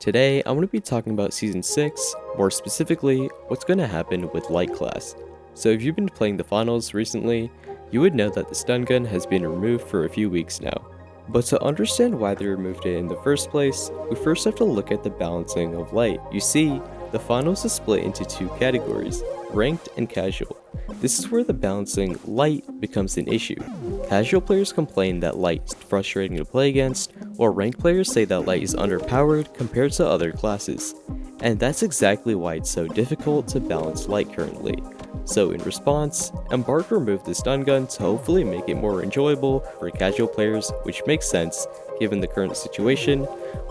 Today, I'm going to be talking about Season 6, more specifically, what's going to happen with Light Class. So if you've been playing the finals recently, you would know that the stun gun has been removed for a few weeks now. But to understand why they removed it in the first place, we first have to look at the balancing of Light. You see, the finals is split into two categories, ranked and casual. This is where the balancing Light becomes an issue. Casual players complain that Light is frustrating to play against, while ranked players say that Light is underpowered compared to other classes. And that's exactly why it's so difficult to balance Light currently. So in response, Embark removed the stun gun to hopefully make it more enjoyable for casual players, which makes sense given the current situation,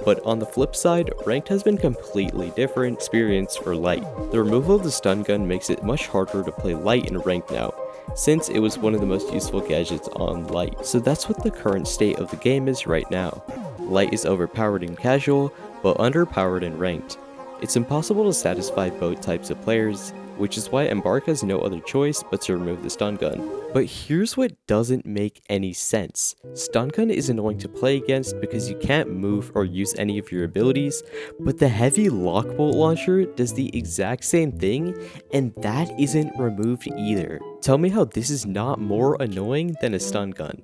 but on the flip side, Ranked has been completely different experience for Light. The removal of the stun gun makes it much harder to play Light in Ranked now, since it was one of the most useful gadgets on Light. So that's what the current state of the game is right now. Light is overpowered in casual, but underpowered in Ranked. It's impossible to satisfy both types of players, which is why Embark has no other choice but to remove the stun gun. But here's what doesn't make any sense. Stun gun is annoying to play against because you can't move or use any of your abilities, but the heavy lockbolt launcher does the exact same thing, and that isn't removed either. Tell me how this is not more annoying than a stun gun.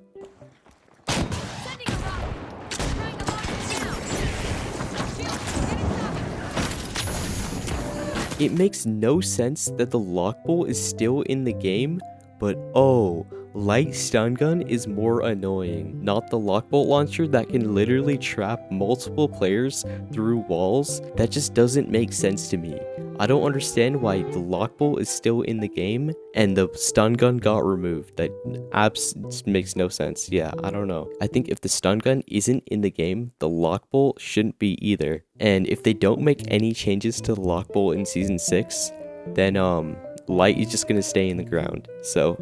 It makes no sense that the lockbolt is still in the game, but oh, Light stun gun is more annoying. Not the lockbolt launcher that can literally trap multiple players through walls. That just doesn't make sense to me. I don't understand why the lockbolt is still in the game and the stun gun got removed. That makes no sense. Yeah, I don't know. I think if the stun gun isn't in the game, the lockbolt shouldn't be either. And if they don't make any changes to the lockbolt in Season 6, then Light is just gonna stay in the ground. So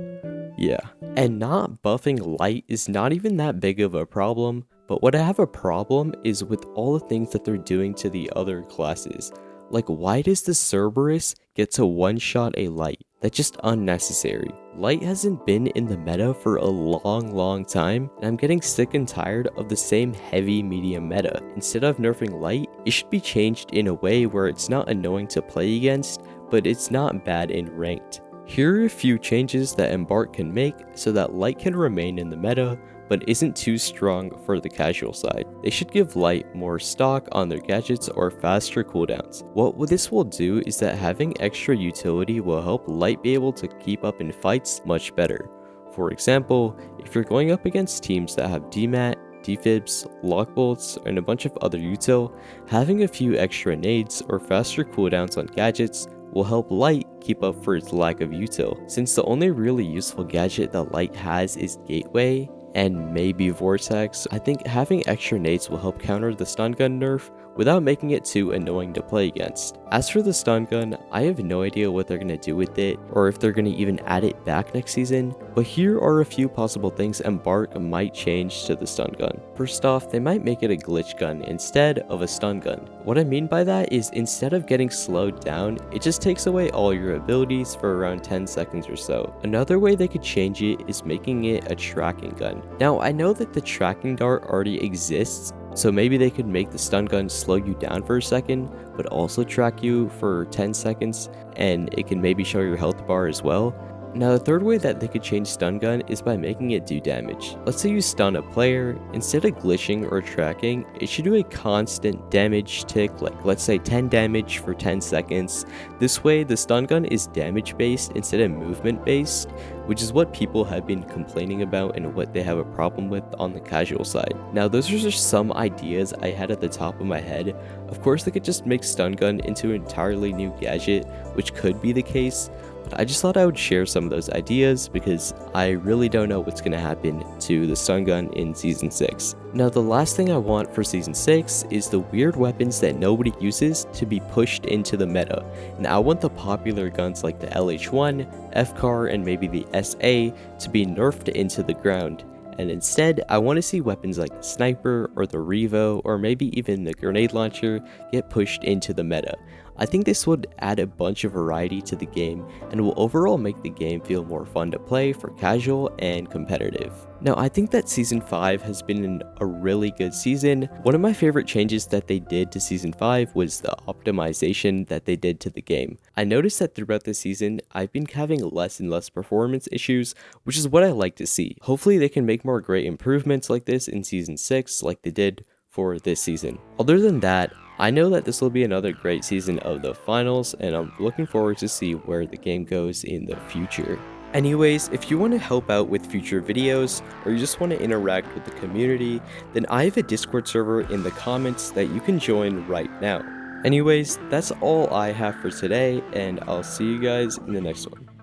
yeah. And not buffing Light is not even that big of a problem, but what I have a problem is with all the things that they're doing to the other classes. Like, why does the Cerberus get to one-shot a Light? That's just unnecessary. Light hasn't been in the meta for a long time, and I'm getting sick and tired of the same heavy medium meta. Instead of nerfing Light, it should be changed in a way where it's not annoying to play against, but it's not bad in Ranked. Here are a few changes that Embark can make so that Light can remain in the meta, but isn't too strong for the casual side. They should give Light more stock on their gadgets or faster cooldowns. What this will do is that having extra utility will help Light be able to keep up in fights much better. For example, if you're going up against teams that have DMAT, defibs, lockbolts, and a bunch of other util, having a few extra nades or faster cooldowns on gadgets will help Light keep up for its lack of util. Since the only really useful gadget that Light has is Gateway and maybe Vortex, I think having extra nades will help counter the stun gun nerf without making it too annoying to play against. As for the stun gun, I have no idea what they're going to do with it or if they're going to even add it back next season, but here are a few possible things Embark might change to the stun gun. First off, they might make it a glitch gun instead of a stun gun. What I mean by that is instead of getting slowed down, it just takes away all your abilities for around 10 seconds or so. Another way they could change it is making it a tracking gun. Now, I know that the tracking dart already exists, so maybe they could make the stun gun slow you down for a second, but also track you for 10 seconds, and it can maybe show your health bar as well. Now, the third way that they could change stun gun is by making it do damage. Let's say you stun a player, instead of glitching or tracking, it should do a constant damage tick, like let's say 10 damage for 10 seconds. This way, the stun gun is damage based instead of movement based, which is what people have been complaining about and what they have a problem with on the casual side. Now, those are just some ideas I had at the top of my head. Of course, they could just make stun gun into an entirely new gadget, which could be the case, but I just thought I would share some of those ideas because I really don't know what's going to happen to the stun gun in Season 6. Now, the last thing I want for Season 6 is the weird weapons that nobody uses to be pushed into the meta, and I want the popular guns like the LH1, FCAR, and maybe the SA to be nerfed into the ground. And instead, I want to see weapons like the sniper or the Revo or maybe even the grenade launcher get pushed into the meta. I think this would add a bunch of variety to the game and will overall make the game feel more fun to play for casual and competitive. Now, I think that Season 5 has been a really good season. One of my favorite changes that they did to Season 5 was the optimization that they did to the game. I noticed that throughout the season, I've been having less and less performance issues, which is what I like to see. Hopefully they can make more great improvements like this in Season 6 like they did for this season. Other than that, I know that this will be another great season of the finals, and I'm looking forward to see where the game goes in the future. Anyways, if you want to help out with future videos, or you just want to interact with the community, then I have a Discord server in the comments that you can join right now. Anyways, that's all I have for today, and I'll see you guys in the next one.